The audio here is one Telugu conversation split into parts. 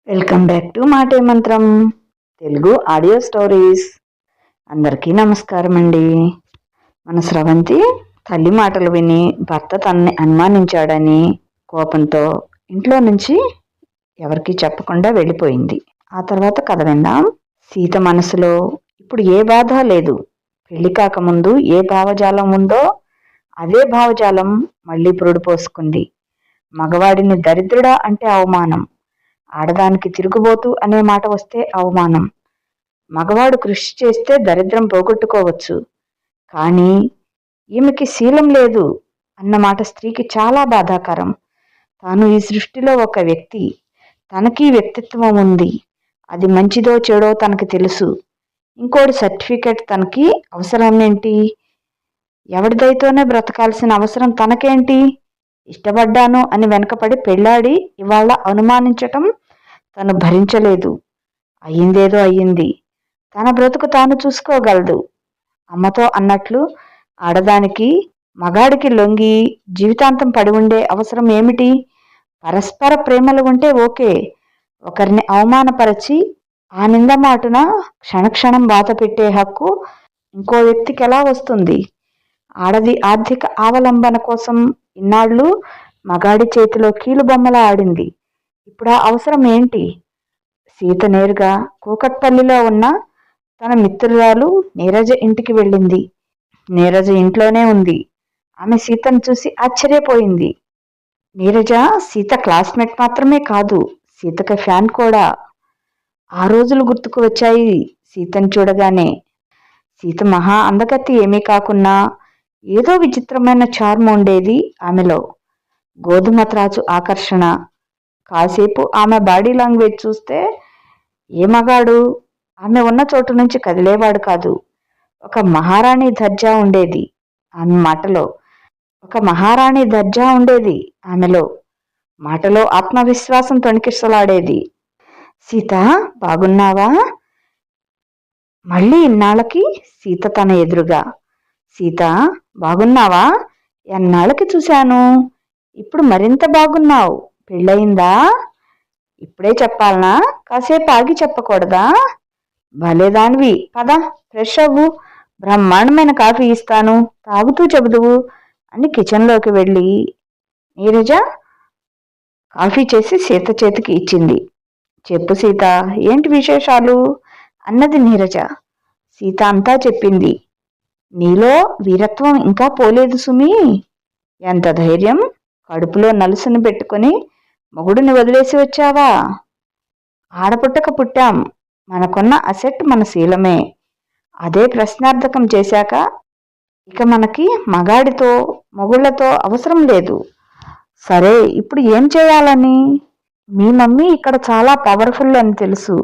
వెల్కమ్ బ్యాక్ టు మాటే మంత్రం తెలుగు ఆడియో స్టోరీస్. అందరికీ నమస్కారం అండి. మన స్రవంతి తల్లి మాటలు విని భర్త తనని అనుమానించాడని కోపంతో ఇంట్లో నుంచి ఎవరికీ చెప్పకుండా వెళ్ళిపోయింది. ఆ తర్వాత కథ విందాం. సీత మనసులో ఇప్పుడు ఏ బాధ లేదు. పెళ్లి కాకముందు ఏ భావజాలం ఉందో అదే భావజాలం మళ్ళీ పురుడు పోసుకుంది. మగవాడిని దరిద్రుడా అంటే అవమానం, ఆడదానికి తిరుగుబోతు అనే మాట వస్తే అవమానం. మగవాడు కృషి చేస్తే దరిద్రం పోగొట్టుకోవచ్చు, కానీ ఈమెకి శీలం లేదు అన్నమాట స్త్రీకి చాలా బాధాకరం. తాను ఈ సృష్టిలో ఒక వ్యక్తి, తనకి వ్యక్తిత్వం ఉంది. అది మంచిదో చెడో తనకి తెలుసు. ఇంకోటి సర్టిఫికెట్ తనకి అవసరం ఏంటి? ఎవరిదైతోనే బ్రతకాల్సిన అవసరం తనకేంటి? ఇష్టపడ్డాను అని వెనకపడి పెళ్ళాడి ఇవాళ అనుమానించటం తను భరించలేదు. అయ్యిందేదో అయ్యింది, తన బ్రతుకు తాను చూసుకోగలదు. అమ్మతో అన్నట్లు ఆడదానికి మగాడికి లొంగి జీవితాంతం పడి ఉండే అవసరం ఏమిటి? పరస్పర ప్రేమలు ఉంటే ఓకే. ఒకరిని అవమానపరచి ఆ నింద మాటున క్షణక్షణం బాధ పెట్టే హక్కు ఇంకో వ్యక్తికి ఎలా వస్తుంది? ఆడది ఆర్థిక అవలంబన కోసం ఇన్నాళ్ళు మగాడి చేతిలో కీలుబొమ్మలా ఆడింది. ఇప్పుడు ఆ అవసరం ఏంటి? సీత నేరుగా కూకట్పల్లిలో ఉన్న తన మిత్రురాలు నీరజ ఇంటికి వెళ్ళింది. నీరజ ఇంట్లోనే ఉంది. ఆమె సీతను చూసి ఆశ్చర్యపోయింది. నీరజ సీత క్లాస్మేట్ మాత్రమే కాదు, సీతకి ఫ్యాన్ కూడా. ఆ రోజులు గుర్తుకు వచ్చాయి సీతను చూడగానే. సీత మహా అందగత్తి ఏమీ కాకున్నా ఏదో విచిత్రమైన చార్మ్ ఉండేది ఆమెలో. గోధుమ త్రాచు ఆకర్షణ. కాసేపు ఆమె బాడీ లాంగ్వేజ్ చూస్తే ఏ మగాడు ఆమె ఉన్న చోటు నుంచి కదిలేవాడు కాదు. ఒక మహారాణి దర్జా ఉండేది ఆమె మాటలో. ఒక మహారాణి దర్జా ఉండేది ఆమెలో. మాటలో ఆత్మవిశ్వాసం తొణికిసలాడేది. సీత బాగున్నావా? మళ్ళీ ఇన్నాళ్ళకి సీత తన ఎదురుగా. సీత బాగున్నావా? ఎన్నాళ్ళకి చూశాను, ఇప్పుడు మరింత బాగున్నావు. పెళ్ళయిందా? ఇప్పుడే చెప్పాలనా? కాసేపు ఆగి చెప్పకూడదా? భలేదానివి, పద ఫ్రెష్ అవ్వు, బ్రహ్మాండమైన కాఫీ ఇస్తాను, తాగుతూ చెబుదువు అని కిచెన్లోకి వెళ్ళి నీరజ కాఫీ చేసి సీత చేతికి ఇచ్చింది. చెప్పు సీత, ఏంటి విశేషాలు అన్నది నీరజ. సీత అంతా చెప్పింది. నీలో వీరత్వం ఇంకా పోలేదు సుమి. ఎంత ధైర్యం! కడుపులో నలుసుని పెట్టుకుని మొగుడిని వదిలేసి వచ్చావా? ఆడపుట్టక పుట్టాం, మనకున్న అసెట్ మన శీలమే. అదే ప్రశ్నార్థకం చేశాక ఇక మనకి మగాడితో మొగుళ్లతో అవసరం లేదు. సరే, ఇప్పుడు ఏం చేయాలని? మీ మమ్మీ ఇక్కడ చాలా పవర్ఫుల్ అని తెలుసు.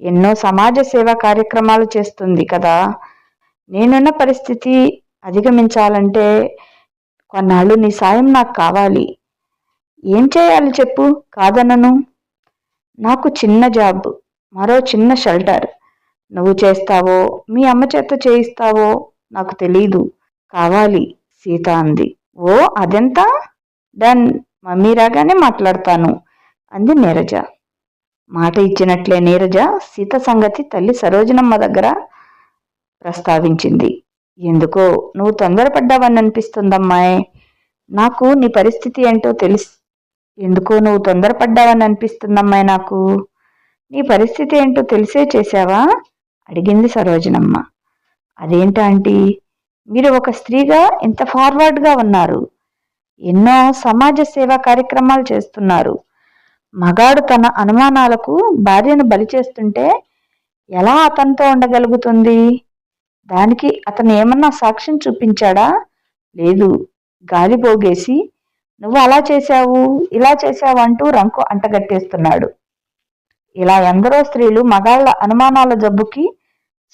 ఎన్నో సమాజ సేవా కార్యక్రమాలు చేస్తుంది కదా. నేనున్న పరిస్థితి అధిగమించాలంటే కొన్నాళ్ళు నీ సాయం నాకు కావాలి. ఏం చేయాలి చెప్పు, కాదనను. నాకు చిన్న జాబ్, మరో చిన్న షెల్టర్. నువ్వు చేస్తావో మీ అమ్మ చేత చేయిస్తావో నాకు తెలీదు. కావాలి సీత అంది. ఓ అదెంత? డన్, మమ్మీ రాగానే మాట్లాడతాను అంది నీరజ. మాట ఇచ్చినట్లే నీరజ సీత సంగతి తల్లి సరోజనమ్మ దగ్గర ప్రస్తావించింది. ఎందుకో నువ్వు తొందరపడ్డావని అనిపిస్తుందమ్మాయి. నాకు నీ పరిస్థితి ఏంటో తెలుసు. ఎందుకో నువ్వు తొందరపడ్డావని అనిపిస్తుందమ్మాయి నాకు. నీ పరిస్థితి ఏంటో తెలిసే చేశావా అడిగింది సరోజనమ్మ. అదేంటా ఆంటీ, మీరు ఒక స్త్రీగా ఇంత ఫార్వర్డ్గా ఉన్నారు, ఎన్నో సమాజ సేవా కార్యక్రమాలు చేస్తున్నారు. మగాడు తన అనుమానాలకు భార్యను బలి చేస్తుంటే ఎలా అతనితో ఉండగలుగుతుంది? దానికి అతను ఏమన్నా సాక్ష్యం చూపించాడా? లేదు. గాలి పోగేసి నువ్వు అలా చేశావు ఇలా చేశావు అంటూ రంకు అంటగట్టేస్తున్నాడు. ఇలా ఎందరో స్త్రీలు మగాళ్ల అనుమానాల జబ్బుకి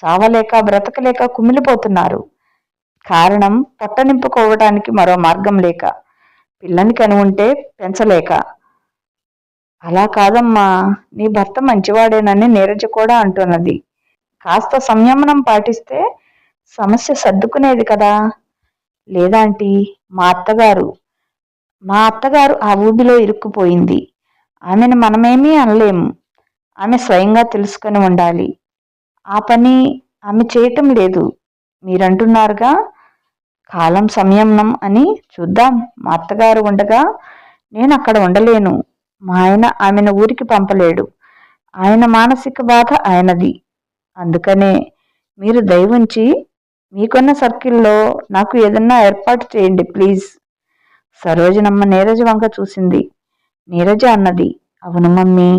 చావలేక బ్రతకలేక కుమిలిపోతున్నారు. కారణం పొట్ట నింపుకోవటానికి మరో మార్గం లేక, పిల్లని కని ఉంటే పెంచలేక. అలా కాదమ్మా, నీ భర్త మంచివాడేనని నీరజ కూడా అంటున్నది. కాస్త సంయమనం పాటిస్తే సమస్య సర్దుకునేది కదా. లేదాంటీ, మా అత్తగారు ఆ ఊబిలో ఇరుక్కుపోయింది. ఆమెను మనమేమీ అనలేము. ఆమె స్వయంగా తెలుసుకొని ఉండాలి. ఆ పని ఆమె చేయటం లేదు. మీరంటున్నారుగా కాలం సంయమనం అని. చూద్దాం. మా అత్తగారు ఉండగా నేను అక్కడ ఉండలేను. మా ఆయన ఆమెను ఊరికి పంపలేడు. ఆయన మానసిక బాధ ఆయనది. అందుకనే మీరు దయవుంచి మీకున్న సర్కిల్లో నాకు ఏదన్నా ఏర్పాటు చేయండి ప్లీజ్. సరోజనమ్మ నీరజ వంక చూసింది. నీరజ అన్నది, అవును మమ్మీ,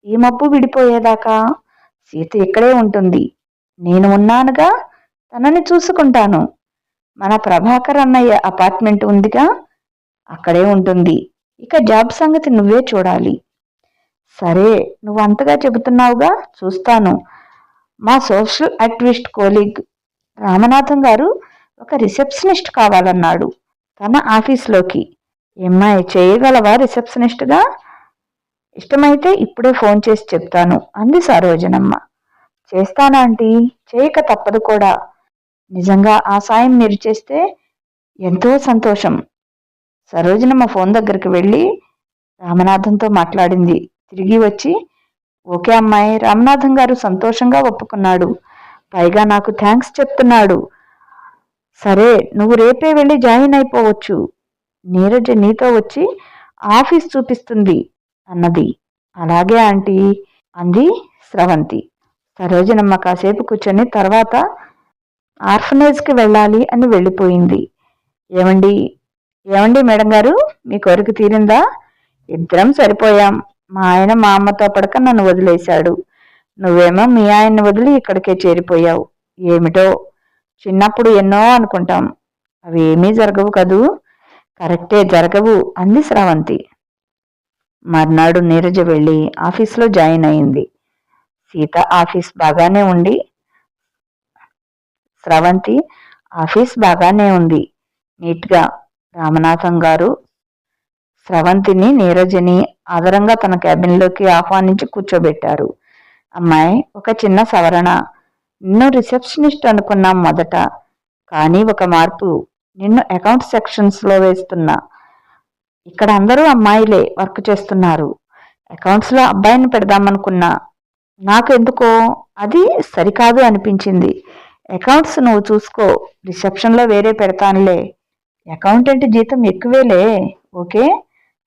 ఈ మబ్బు విడిపోయేదాకా సీత ఇక్కడే ఉంటుంది. నేను ఉన్నానుగా, తనని చూసుకుంటాను. మన ప్రభాకర్ అన్నయ్య అపార్ట్మెంట్ ఉందిగా, అక్కడే ఉంటుంది. ఇక జాబ్ సంగతి నువ్వే చూడాలి. సరే, నువ్వు అంతగా చెబుతున్నావుగా, చూస్తాను. మా సోషల్ యాక్టివిస్ట్ కోలీగ్ రామనాథం గారు ఒక రిసెప్షనిస్ట్ కావాలన్నాడు తన ఆఫీస్లోకి. ఏమ్మాయి, చేయగలవా రిసెప్షనిస్ట్గా? ఇష్టమైతే ఇప్పుడే ఫోన్ చేసి చెప్తాను అంది సరోజనమ్మ. చేస్తానా ఆంటీ, చేయక తప్పదు కూడా. నిజంగా ఆ సాయం మీరు చేస్తే ఎంతో సంతోషం. సరోజనమ్మ ఫోన్ దగ్గరికి వెళ్ళి రామనాథంతో మాట్లాడింది. తిరిగి వచ్చి, ఓకే అమ్మాయి, రామనాథం గారు సంతోషంగా ఒప్పుకున్నాడు. పైగా నాకు థ్యాంక్స్ చెప్తున్నాడు. సరే, నువ్వు రేపే వెళ్ళి జాయిన్ అయిపోవచ్చు. నీరజ నీతో వచ్చి ఆఫీస్ చూపిస్తుంది అన్నది. అలాగే ఆంటీ అంది స్రవంతి. సరోజనమ్మ కాసేపు కూర్చొని తర్వాత ఆర్ఫనేజ్కి వెళ్ళాలి అని వెళ్ళిపోయింది. ఏమండి ఏమండి మేడం గారు, మీ కోరిక తీరిందా? ఇద్దరం సరిపోయాం. మా ఆయన మా అమ్మతో పడక నన్ను వదిలేశాడు. నువ్వేమో మీ ఆయన్ని వదిలి ఇక్కడికే చేరిపోయావు. ఏమిటో, చిన్నప్పుడు ఎన్నో అనుకుంటాం, అవి ఏమీ జరగవు కదూ. కరెక్టే, జరగవు అంది స్రవంతి. మర్నాడు నీరజ వెళ్ళి ఆఫీస్లో జాయిన్ అయింది. సీత ఆఫీస్ బాగానే ఉండి స్రవంతి ఆఫీస్ బాగానే ఉంది. నీట్గా. రామనాథం గారు స్రవంతిని నీరజని ఆదరంగా తన క్యాబిన్లోకి ఆహ్వానించి కూర్చోబెట్టారు. అమ్మాయి, ఒక చిన్న సవరణ. నిన్ను రిసెప్షనిస్ట్ అనుకున్నాం మొదట, కానీ ఒక మార్పు. నిన్ను అకౌంట్ సెక్షన్స్లో వేస్తున్నా. ఇక్కడ అందరూ అమ్మాయిలే వర్క్ చేస్తున్నారు. అకౌంట్స్లో అబ్బాయిని పెడదామనుకున్నా. నాకు ఎందుకో అది సరికాదు అనిపించింది. అకౌంట్స్ నువ్వు చూసుకో, రిసెప్షన్లో వేరే పెడతానులే. అకౌంటెంట్ జీతం ఎక్కువేలే. ఓకే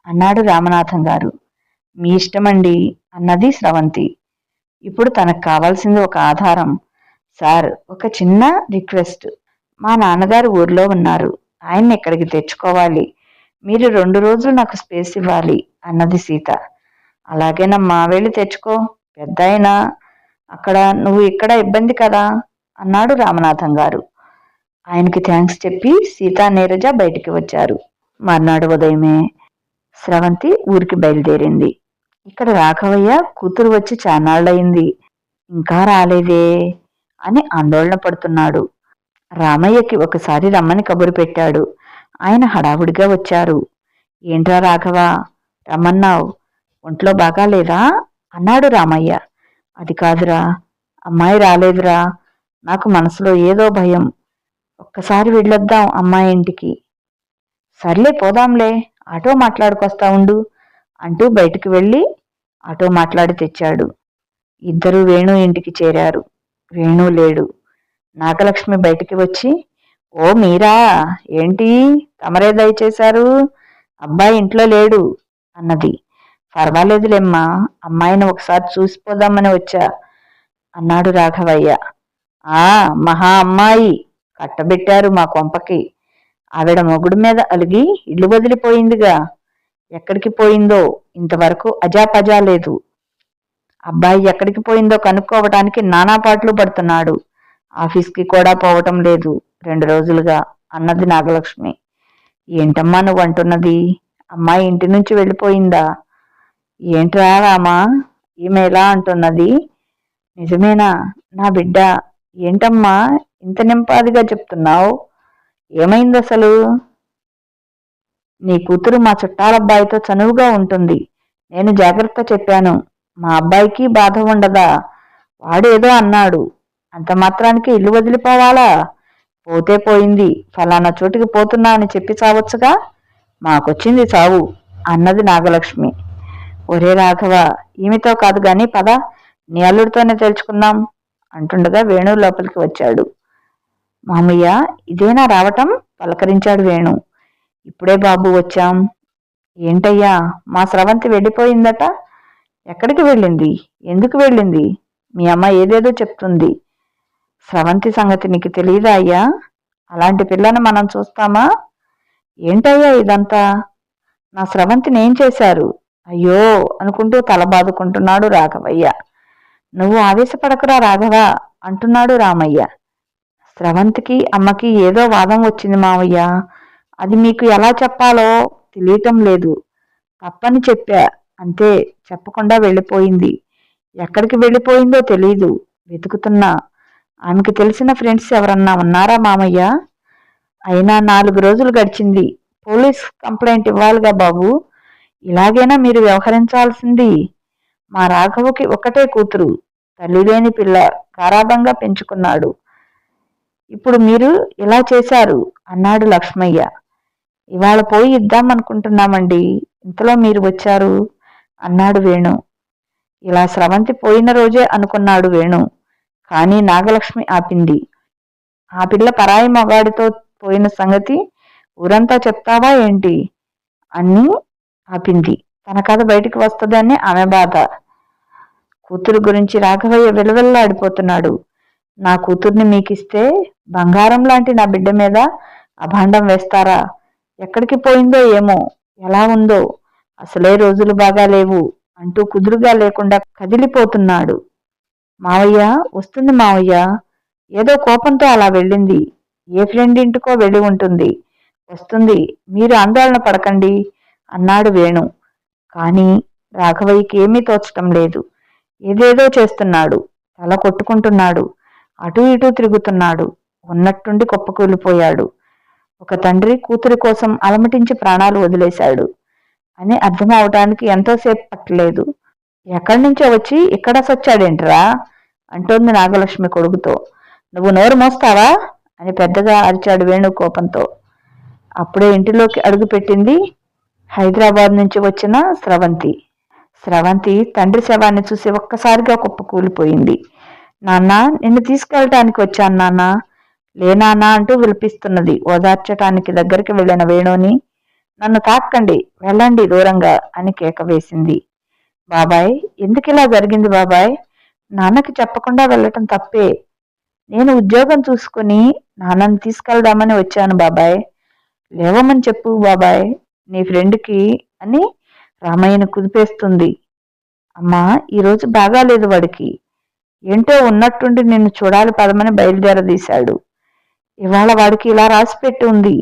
అన్నాడు రామనాథం గారు. మీ ఇష్టమండి అన్నది స్రవంతి. ఇప్పుడు తనకు కావాల్సింది ఒక ఆధారం. సార్, ఒక చిన్న రిక్వెస్ట్. మా నాన్నగారు ఊర్లో ఉన్నారు. ఆయన్ని ఇక్కడికి తెచ్చుకోవాలి. మీరు 2 రోజులు నాకు స్పేస్ ఇవ్వాలి అన్నది సీత. అలాగేనమ్మా, వెళ్ళి తెచ్చుకో. పెద్దాయన అక్కడ, నువ్వు ఇక్కడ ఇబ్బంది కదా అన్నాడు రామనాథం గారు. ఆయనకి థ్యాంక్స్ చెప్పి సీతా నీరజ బయటికి వచ్చారు. మర్నాడు ఉదయమే స్రవంతి ఊరికి బయలుదేరింది. ఇక్కడ రాఘవయ్య కూతురు వచ్చి చాన్నాళ్ళయింది, ఇంకా రాలేదే అని ఆందోళన పడుతున్నాడు. రామయ్యకి ఒకసారి రమ్మని కబురు పెట్టాడు. ఆయన హడావుడిగా వచ్చారు. ఏంట్రా రాఘవ, రమ్మన్నావు? ఒంట్లో బాగాలేదా అన్నాడు రామయ్య. అది కాదురా, అమ్మాయి రాలేదురా. నాకు మనసులో ఏదో భయం. ఒక్కసారి వెళ్ళొద్దాం అమ్మాయి ఇంటికి. సర్లే, పోదాంలే, ఆటో మాట్లాడుకొస్తా ఉండు అంటూ బయటికి వెళ్ళి ఆటో మాట్లాడి తెచ్చాడు. ఇద్దరూ వేణు ఇంటికి చేరారు. వేణు లేడు. నాగలక్ష్మి బయటికి వచ్చి, ఓ మీరా, ఏంటి తమరే దయచేశారు? అబ్బాయి ఇంట్లో లేడు అన్నది. పర్వాలేదులేమ్మా, అమ్మాయిని ఒకసారి చూసిపోదామని వచ్చా అన్నాడు రాఘవయ్య. ఆ మహా అమ్మాయి, కట్టబెట్టారు మా కొంపకి. ఆవిడ మొగుడు మీద అలిగి ఇల్లు వదిలిపోయిందిగా. ఎక్కడికి పోయిందో ఇంతవరకు అజాపజా లేదు. అబ్బాయి ఎక్కడికి పోయిందో కనుక్కోవటానికి నానా పాటలు పడుతున్నాడు. ఆఫీస్కి కూడా పోవటం లేదు 2 రోజులుగా అన్నది నాగలక్ష్మి. ఏంటమ్మా నువ్వు అంటున్నది? అమ్మాయి ఇంటి నుంచి వెళ్ళిపోయిందా? ఏంట్రా రామా, ఈమె ఎలా అంటున్నది? నిజమేనా నా బిడ్డ? ఏంటమ్మా ఇంత నింపాదిగా చెప్తున్నావు? ఏమైంది అసలు? నీ కూతురు మా చుట్టాలబ్బాయితో చనువుగా ఉంటుంది. నేను జాగ్రత్త చెప్పాను. మా అబ్బాయికి బాధ ఉండదా? వాడేదో అన్నాడు. అంత మాత్రానికి ఇల్లు వదిలిపోవాలా? పోతే పోయింది, ఫలానా చోటికి పోతున్నా అని చెప్పి చావచ్చుగా. మాకొచ్చింది చావు అన్నది నాగలక్ష్మి. ఒరే రాఘవ, ఈమెతో కాదు గాని పద, నీ అల్లుడితోనే తెలుసుకుందాం అంటుండగా వేణు లోపలికి వచ్చాడు. మామయ్య, ఇదేనా రావటం? పలకరించాడు వేణు. ఇప్పుడే బాబు వచ్చాం. ఏంటయ్యా, మా స్రవంతి వెళ్ళిపోయిందట? ఎక్కడికి వెళ్ళింది? ఎందుకు వెళ్ళింది? మీ అమ్మ ఏదేదో చెప్తుంది. స్రవంతి సంగతి నీకు తెలియదా అయ్యా? అలాంటి పిల్లని మనం చూస్తామా? ఏంటయ్యా ఇదంతా? నా స్రవంతిని ఏం చేశారు? అయ్యో అనుకుంటూ తల బాదుకుంటున్నాడు రాఘవయ్య. నువ్వు ఆవేశపడకురా రాఘవ అంటున్నాడు రామయ్య. స్రవంతికి అమ్మకి ఏదో వాదం వచ్చింది మావయ్య. అది మీకు ఎలా చెప్పాలో తెలియటం లేదు. తప్పని చెప్పా అంతే, చెప్పకుండా వెళ్ళిపోయింది. ఎక్కడికి వెళ్ళిపోయిందో తెలీదు, వెతుకుతున్నా. ఆమెకు తెలిసిన ఫ్రెండ్స్ ఎవరన్నా ఉన్నారా మామయ్య? అయినా 4 రోజులు గడిచింది. పోలీస్ కంప్లైంట్ ఇవ్వాలిగా బాబు. ఇలాగైనా మీరు వ్యవహరించాల్సింది. మా రాఘవకి ఒకటే కూతురు, తల్లిలేని పిల్ల, గారాబంగా పెంచుకున్నాడు. ఇప్పుడు మీరు ఇలా చేశారు అన్నాడు లక్ష్మయ్య. ఇవాళ పోయి ఇద్దామనుకుంటున్నామండి, ఇంతలో మీరు వచ్చారు అన్నాడు వేణు. ఇలా స్రవంతి పోయిన రోజే అనుకున్నాడు వేణు. కానీ నాగలక్ష్మి ఆపింది. ఆ పిల్ల పరాయి మొగాడితో పోయిన సంగతి ఊరంతా చెప్తావా ఏంటి అని ఆపింది. తన కథ బయటికి వస్తుందని ఆమె బాధ. కూతురు గురించి రాఘవయ్య విలవిల్లాడిపోతున్నాడు. నా కూతుర్ని మీకిస్తే బంగారం లాంటి నా బిడ్డ మీద అభాండం వేస్తారా? ఎక్కడికి పోయిందో ఏమో, ఎలా ఉందో, అసలే రోజులు బాగా లేవు అంటూ కుదురుగా లేకుండా కదిలిపోతున్నాడు. మావయ్య వస్తుంది మావయ్య, ఏదో కోపంతో అలా వెళ్ళింది. ఏ ఫ్రెండ్ ఇంటికో వెళ్ళి ఉంటుంది, వస్తుంది, మీరు ఆందోళన పడకండి అన్నాడు వేణు. కానీ రాఘవయ్యకి ఏమీ తోచటం లేదు. ఏదేదో చేస్తున్నాడు, తల కొట్టుకుంటున్నాడు, అటూ ఇటూ తిరుగుతున్నాడు. ఉన్నట్టుండి కుప్పకూలిపోయాడు. ఒక తండ్రి కూతురి కోసం అలమటించి ప్రాణాలు వదిలేశాడు అని అర్థం అవటానికి ఎంతోసేపు పట్టలేదు. ఎక్కడి నుంచో వచ్చి ఇక్కడ సచ్చాడేంట్రా అంటోంది నాగలక్ష్మి కొడుకుతో. నువ్వు నోరు మోస్తావా అని పెద్దగా అరిచాడు వేణు కోపంతో. అప్పుడే ఇంటిలోకి అడుగుపెట్టింది హైదరాబాద్ నుంచి వచ్చిన స్రవంతి. స్రవంతి తండ్రి శవాన్ని చూసి ఒక్కసారిగా కుప్పకూలిపోయింది. నాన్న, నిన్ను తీసుకెళ్ళటానికి వచ్చాను నాన్న. లేనానా అంటూ విలిపిస్తున్నది. ఓదార్చటానికి దగ్గరికి వెళ్ళిన వేణుని, నన్ను తాక్కండి, వెళ్ళండి దూరంగా అని కేక వేసింది. బాబాయ్, ఎందుకిలా జరిగింది బాబాయ్? నాన్నకి చెప్పకుండా వెళ్ళటం తప్పే. నేను ఉద్యోగం చూసుకుని నాన్నని తీసుకెళ్దామని వచ్చాను బాబాయ్. లేవమని చెప్పు బాబాయ్ నీ ఫ్రెండ్కి అని రామయ్యను కుదిపేస్తుంది. అమ్మా, ఈరోజు బాగాలేదు వాడికి. ఏంటో ఉన్నట్టుండి నిన్ను చూడాలి పదమని బయలుదేరదీశాడు. ఇవాళ వాడికి ఇలా రాసిపెట్టి ఉంది.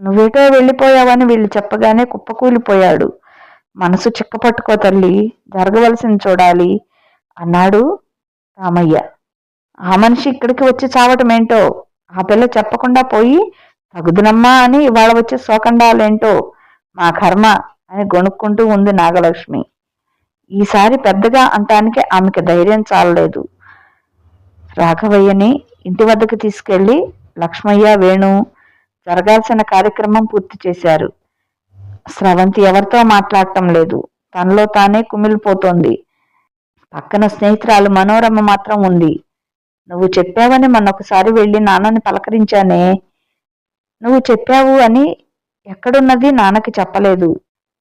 నువ్వేటో వెళ్ళిపోయావని వీళ్ళు చెప్పగానే కుప్పకూలిపోయాడు. మనసు చిక్కపట్టుకో తల్లి, జరగవలసింది చూడాలి అన్నాడు రామయ్య. ఆ మనిషి ఇక్కడికి వచ్చి చావటమేంటో, ఆ పిల్ల చెప్పకుండా పోయి తగుదునమ్మా అని ఇవాళ వచ్చే శోకండాలేంటో, మా కర్మ అని గొణుక్కుంటూ ఉంది నాగలక్ష్మి. ఈసారి పెద్దగా అంటానికి ఆమెకి ధైర్యం చాలలేదు. రాఘవయ్యని ఇంటి వద్దకు తీసుకెళ్లి లక్ష్మయ్య, వేణు జరగాల్సిన కార్యక్రమం పూర్తి చేశారు. స్రవంతి ఎవరితో మాట్లాడటం లేదు, తనలో తానే కుమిలిపోతోంది. పక్కన స్నేహితురాలు మనోరమ మాత్రం ఉంది. నువ్వు చెప్పావని మొన్నొకసారి వెళ్ళి నాన్నని పలకరించానే, నువ్వు చెప్పావు అని ఎక్కడున్నది నాన్నకి చెప్పలేదు,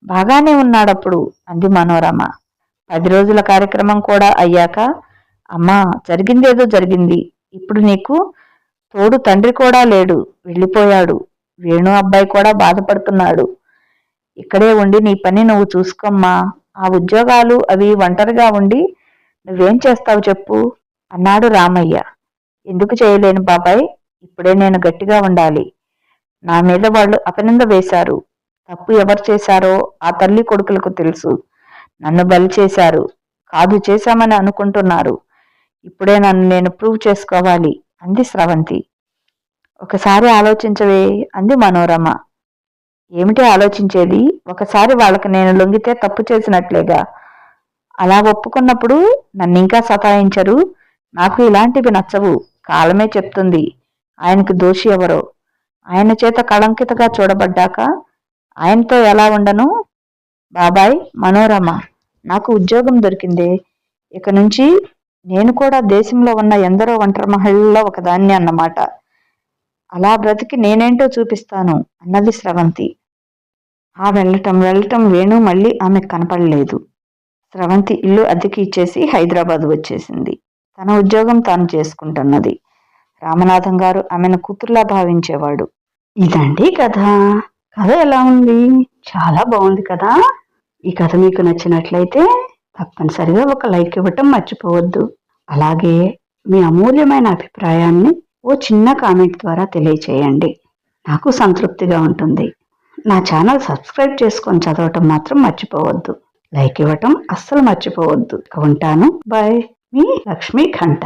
బాగానే ఉన్నాడప్పుడు అంది మనోరమ. 10 రోజుల కార్యక్రమం కూడా అయ్యాక, అమ్మా, జరిగిందేదో జరిగింది. ఇప్పుడు నీకు తోడు తండ్రి కూడా లేడు, వెళ్ళిపోయాడు. వేణు అబ్బాయి కూడా బాధపడుతున్నాడు. ఇక్కడే ఉండి నీ పని నువ్వు చూసుకోమ్మా. ఆ ఉద్యోగాలు అవి ఒంటరిగా ఉండి నువ్వేం చేస్తావు చెప్పు అన్నాడు రామయ్య. ఎందుకు చేయలేను బాబాయ్, ఇప్పుడే నేను గట్టిగా ఉండాలి. నా మీద వాళ్ళు అపనింద వేశారు. తప్పు ఎవరు చేశారో ఆ తల్లి కొడుకులకు తెలుసు. నన్ను బలి చేశారు కాదు, చేశామని అనుకుంటున్నారు. ఇప్పుడే నన్ను నేను ప్రూవ్ చేసుకోవాలి అంది స్రవంతి. ఒకసారి ఆలోచించవే అంది మనోరమ. ఏమిటి ఆలోచించేది? ఒకసారి వాళ్ళకి నేను లొంగితే తప్పు చేసినట్లేగా. అలా ఒప్పుకున్నప్పుడు నన్నింకా సతాయించరు. నాకు ఇలాంటివి నచ్చవు. కాలమే చెప్తుంది ఆయనకు దోషి ఎవరో. ఆయన చేత కళంకితగా చూడబడ్డాక ఆయనతో ఎలా ఉండను? బాబాయ్, మనోరమ నాకు ఉద్యోగం దొరికిందే. ఇక నుంచి నేను కూడా దేశంలో ఉన్న ఎందరో ఒంటరి మహిళల్లో ఒకదాన్ని అన్నమాట. అలా బ్రతికి నేనేంటో చూపిస్తాను అన్నది స్రవంతి. వెళ్ళటం వేణు మళ్ళీ ఆమెకు కనపడలేదు. స్రవంతి ఇల్లు అద్దెకి ఇచ్చేసి హైదరాబాద్ వచ్చేసింది. తన ఉద్యోగం తాను చేసుకుంటున్నది. రామనాథం గారు ఆమెను కూతుర్లా భావించేవాడు. ఇదండి కథ. కథ ఎలా ఉంది? చాలా బాగుంది కదా. ఈ కథ మీకు నచ్చినట్లయితే తప్పనిసరిగా ఒక లైక్ ఇవ్వటం మర్చిపోవద్దు. అలాగే మీ అమూల్యమైన అభిప్రాయాన్ని ఓ చిన్న కామెంట్ ద్వారా తెలియచేయండి. నాకు సంతృప్తిగా ఉంటుంది. నా ఛానల్ సబ్స్క్రైబ్ చేసుకొని చదవటం మాత్రం మర్చిపోవద్దు. లైక్ ఇవ్వటం అస్సలు మర్చిపోవద్దు. ఉంటాను. బాయ్. మీ లక్ష్మీ ఘంట.